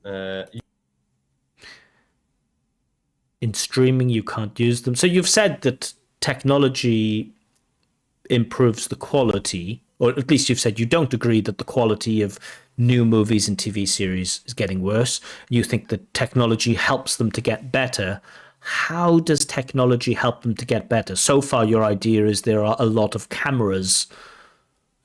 In streaming, you can't use them. So you've said that technology improves the quality, or at least you've said you don't agree that the quality of new movies and TV series is getting worse. You think that technology helps them to get better. How does technology help them to get better? So far, your idea is there are a lot of cameras.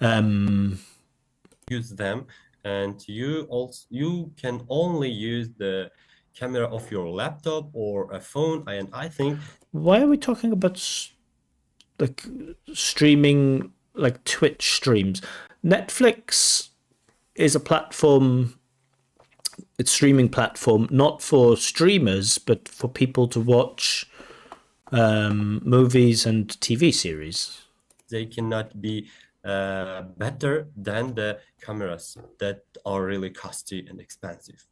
Use them, and you can only use the camera of your laptop or a phone. And I think Why are we talking about like streaming, like Twitch streams? Netflix is a platform, it's streaming platform not for streamers but for people to watch movies and TV series. they cannot be better than the cameras that are really costly and expensive.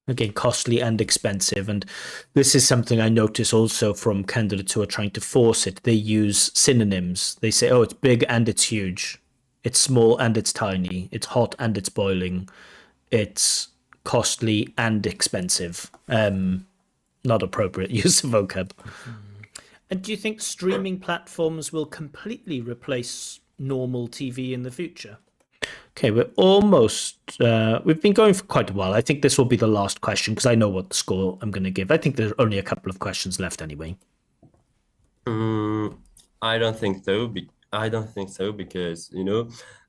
Again, costly and expensive. And this is something I notice also from candidates who are trying to force it. They use synonyms. They say, oh, it's big and it's huge. It's small and it's tiny. It's hot and it's boiling. It's costly and expensive. Not appropriate use of vocab. And do you think streaming platforms will completely replace normal TV in the future? Okay, we're almost. We've been going for quite a while. I think this will be the last question because I know what score I'm going to give. I think there's only a couple of questions left anyway. Mm, I don't think so. I don't think so because,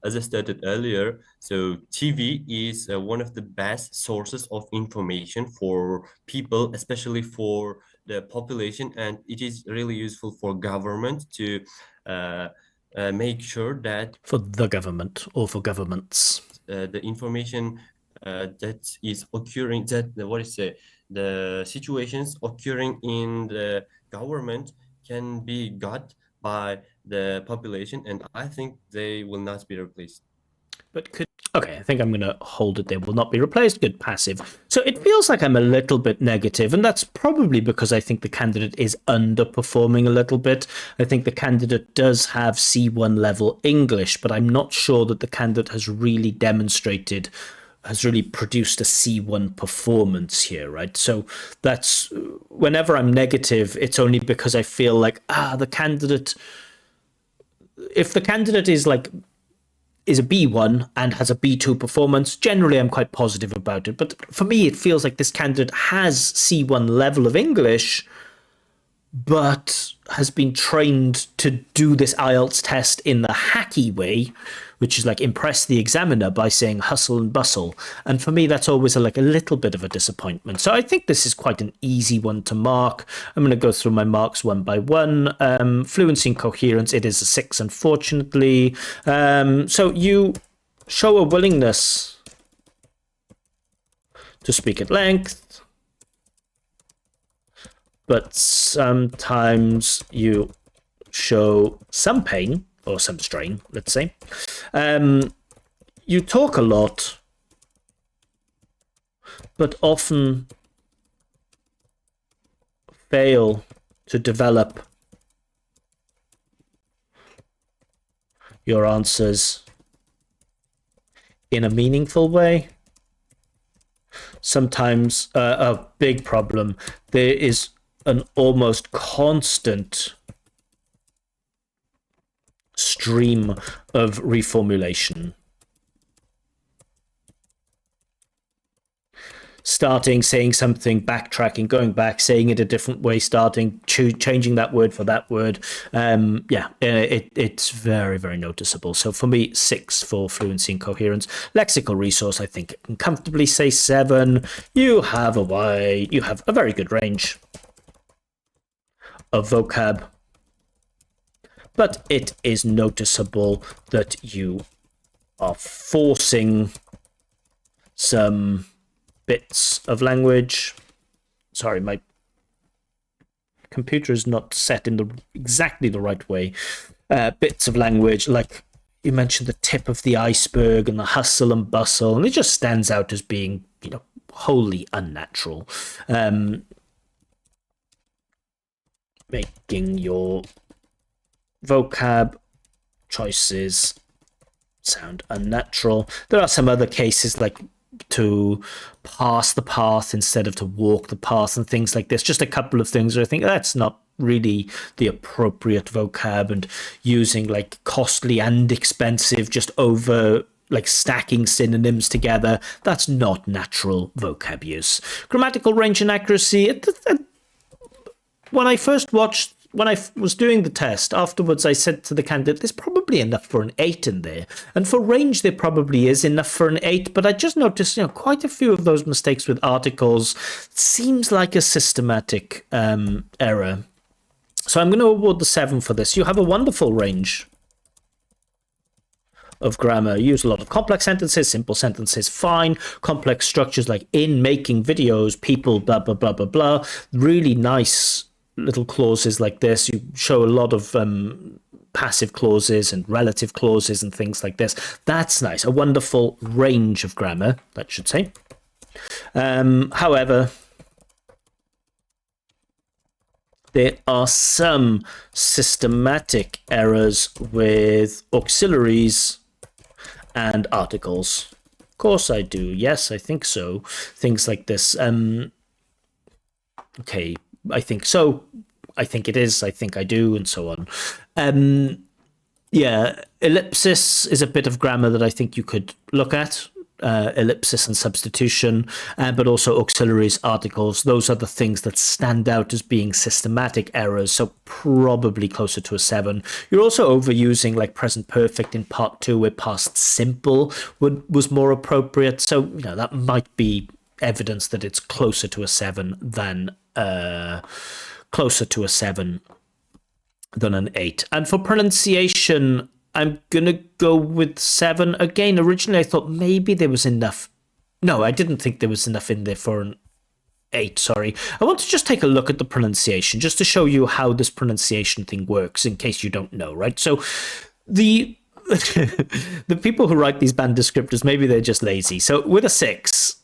as I stated earlier, so TV is one of the best sources of information for people, especially for the population, and it is really useful for government to uh, make sure that For the government or for governments. the information that is occurring, that what is it, the situations occurring in the government can be got by the population, and I think they will not be replaced. But okay, I think I'm going to hold it. They will not be replaced. Good, passive. So it feels like I'm a little bit negative, and that's probably because I think the candidate is underperforming a little bit. I think the candidate does have C1 level English, but I'm not sure that the candidate has really demonstrated, has really produced a C1 performance here, right? So that's whenever I'm negative, it's only because I feel like the candidate, if the candidate is like is a B1 and has a B2 performance, generally I'm quite positive about it. But for me, it feels like this candidate has C1 level of English, but has been trained to do this IELTS test in the hacky way, which is like impress the examiner by saying hustle and bustle. And for me, that's always like a little bit of a disappointment. So I think this is quite an easy one to mark. I'm going to go through my marks one by one. Fluency and coherence, it is a 6, unfortunately. So you show a willingness to speak at length, but sometimes you show some pain or some strain, let's say. You talk a lot, but often fail to develop your answers in a meaningful way. Sometimes a big problem, there is an almost constant stream of reformulation. Starting, saying something, backtracking, going back, saying it a different way, starting, changing that word for that word. It's very, very noticeable. So for me, 6 for fluency and coherence. Lexical resource, I think I can comfortably say 7. You have a very good range of vocab, but it is noticeable that you are forcing some bits of language. Sorry, my computer is not set in exactly the right way. Bits of language, like you mentioned the tip of the iceberg and the hustle and bustle, and it just stands out as being, wholly unnatural. Making your vocab choices sound unnatural. There are some other cases like to pass the path instead of to walk the path and things like this. Just a couple of things where I think that's not really the appropriate vocab, and using like costly and expensive just over like stacking synonyms together. That's not natural vocab use. Grammatical range and accuracy. When I was doing the test, afterwards I said to the candidate, there's probably enough for an 8 in there. And for range, there probably is enough for an 8. But I just noticed, quite a few of those mistakes with articles. Seems like a systematic error. So I'm going to award the 7 for this. You have a wonderful range of grammar. You use a lot of complex sentences, simple sentences, fine. Complex structures like in making videos, people, blah, blah, blah, blah, blah. Really nice little clauses like this. You show a lot of passive clauses and relative clauses and things like this. That's nice. A wonderful range of grammar, that should say. However, there are some systematic errors with auxiliaries and articles. Of course I do. Yes, I think so. Things like this. Okay, I think so. I think it is. I think I do, and so on. Ellipsis is a bit of grammar that I think you could look at. Ellipsis and substitution, but also auxiliaries, articles. Those are the things that stand out as being systematic errors, so probably closer to a 7. You're also overusing like present perfect in part 2, where past simple was more appropriate. So that might be evidence that it's closer to a 7 than an 8. And for pronunciation, I'm going to go with 7. Again, originally I thought maybe there was enough. No, I didn't think there was enough in there for an 8, sorry. I want to just take a look at the pronunciation, just to show you how this pronunciation thing works, in case you don't know, right? So the the people who write these band descriptors, maybe they're just lazy. So with a 6,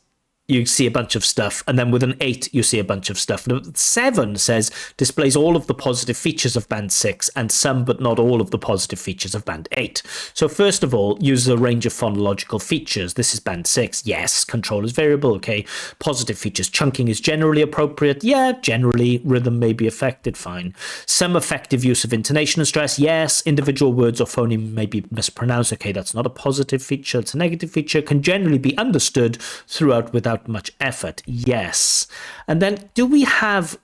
you see a bunch of stuff, and then with an 8, you see a bunch of stuff. Now, 7 says displays all of the positive features of band 6 and some but not all of the positive features of band 8. So first of all, uses a range of phonological features. This is band 6. Yes. Control is variable. Okay. Positive features. Chunking is generally appropriate. Yeah, generally. Rhythm may be affected. Fine. Some effective use of intonation and stress. Yes. Individual words or phoneme may be mispronounced. Okay, that's not a positive feature. It's a negative feature. Can generally be understood throughout without much effort. Yes. And then do we have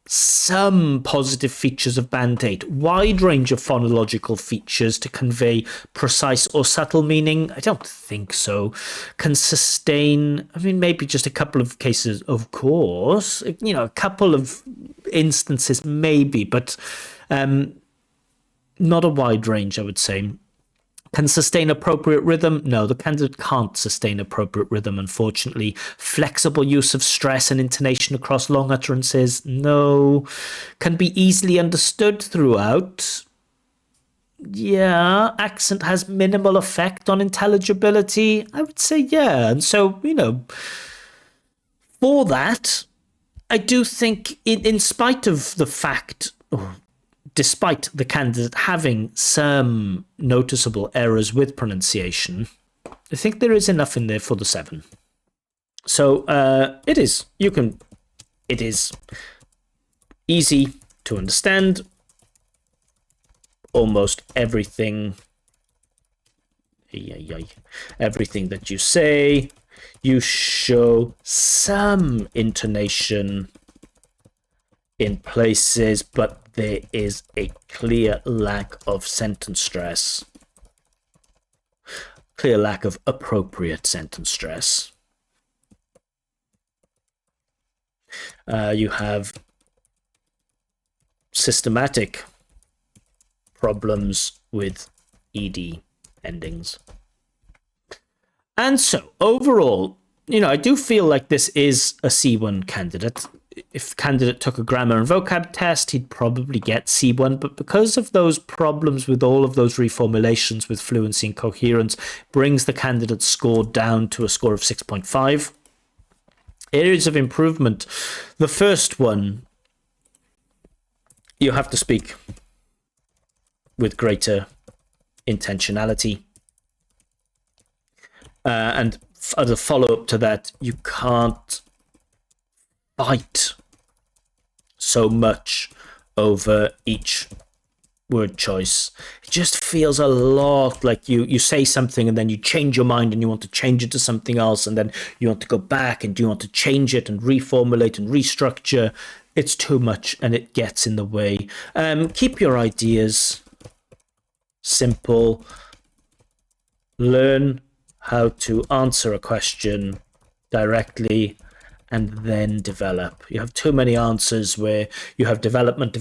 some positive features of band 8? Wide range of phonological features to convey precise or subtle meaning? I don't think so. Can sustain, I mean, maybe just a couple of cases, of course, you know, a couple of instances maybe, but not a wide range, I would say. Can sustain appropriate rhythm? No, the candidate can't sustain appropriate rhythm, unfortunately. Flexible use of stress and intonation across long utterances? No. Can be easily understood throughout? Yeah. Accent has minimal effect on intelligibility? I would say yeah. And so, you know, for that, I do think in spite of the fact... despite the candidate having some noticeable errors with pronunciation, I think there is enough in there for the 7. So it is easy to understand. Almost everything, everything that you say, you show some intonation in places, but there is a clear lack of sentence stress. Clear lack of appropriate sentence stress. You have systematic problems with ed endings. And so, overall, you know, I do feel like this is a C1 candidate. If candidate took a grammar and vocab test, he'd probably get C1, but because of those problems with all of those reformulations with fluency and coherence, brings the candidate's score down to a score of 6.5. Areas of improvement. The first one, you have to speak with greater intentionality. And as a follow-up to that, you can't fight so much over each word choice. It just feels a lot like you say something and then you change your mind and you want to change it to something else, and then you want to go back and you want to change it and reformulate and restructure. It's too much and it gets in the way. Keep your ideas simple. Learn how to answer a question directly and then develop. You have too many answers where you have development,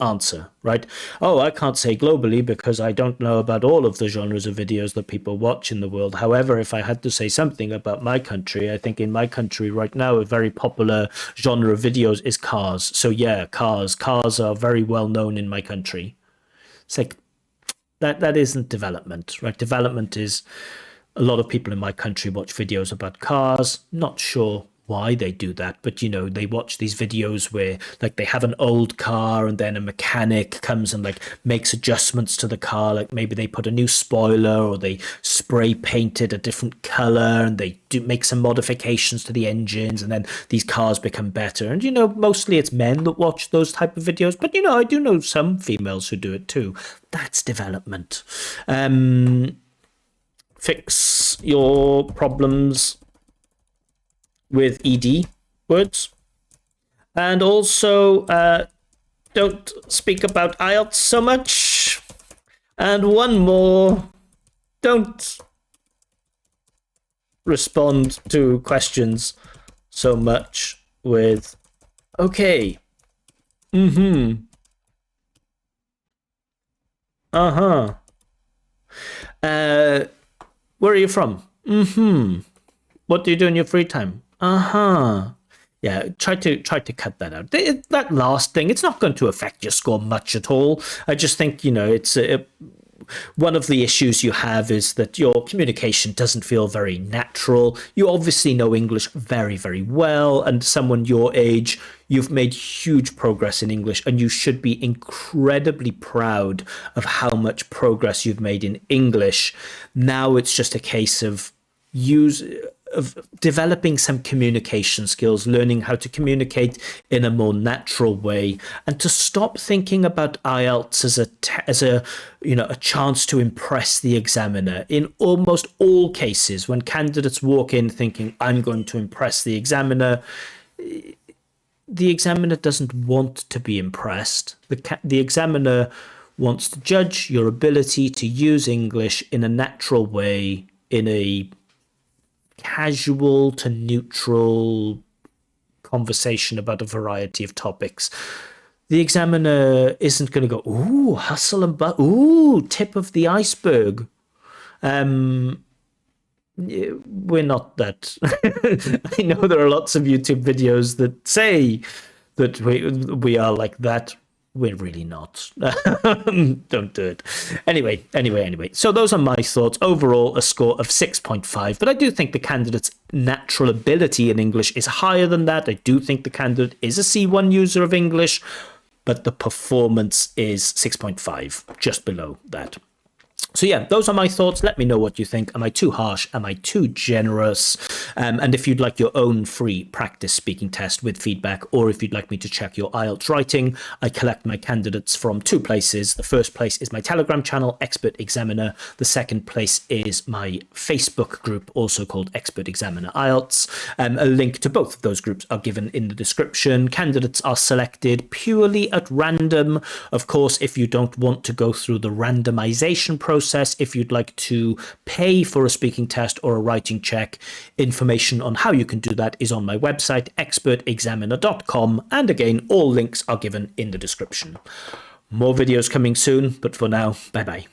answer, right? Oh, I can't say globally because I don't know about all of the genres of videos that people watch in the world. However, if I had to say something about my country, I think in my country right now, a very popular genre of videos is cars. So yeah, cars are very well known in my country. It's like, that isn't development, right? Development is... a lot of people in my country watch videos about cars. Not sure why they do that, but you know, they watch these videos where like they have an old car and then a mechanic comes and like makes adjustments to the car, like maybe they put a new spoiler or they spray paint it a different color and they do make some modifications to the engines, and then these cars become better. And you know, mostly it's men that watch those type of videos, but you know, I do know some females who do it too. That's development. Fix your problems with ed words, and also don't speak about IELTS so much. And one more, don't respond to questions so much with okay, where are you from? What do you do in your free time? Uh-huh. Yeah, try to cut that out. That last thing, it's not going to affect your score much at all. I just think, it's one of the issues you have is that your communication doesn't feel very natural. You obviously know English very, very well, and someone your age, you've made huge progress in English, and you should be incredibly proud of how much progress you've made in English. Now it's just a case use of developing some communication skills, learning how to communicate in a more natural way, and to stop thinking about IELTS as a chance to impress the examiner. In almost all cases, when candidates walk in thinking I'm going to impress the examiner doesn't want to be impressed. The examiner wants to judge your ability to use English in a natural way, in a casual to neutral conversation about a variety of topics. The examiner isn't going to go, ooh, hustle and ooh, tip of the iceberg. We're not that. I know there are lots of YouTube videos that say that we are like that. We're really not. Don't do it. Anyway. So those are my thoughts. Overall, a score of 6.5. But I do think the candidate's natural ability in English is higher than that. I do think the candidate is a C1 user of English, but the performance is 6.5, just below that. So yeah, those are my thoughts. Let me know what you think. Am I too harsh? Am I too generous? And if you'd like your own free practice speaking test with feedback, or if you'd like me to check your IELTS writing, I collect my candidates from two places. The first place is my Telegram channel, Expert Examiner. The second place is my Facebook group, also called Expert Examiner IELTS. A link to both of those groups are given in the description. Candidates are selected purely at random. Of course, if you don't want to go through the randomization process, if you'd like to pay for a speaking test or a writing check, information on how you can do that is on my website, expertexaminer.com. And again, all links are given in the description. More videos coming soon, but for now, bye bye.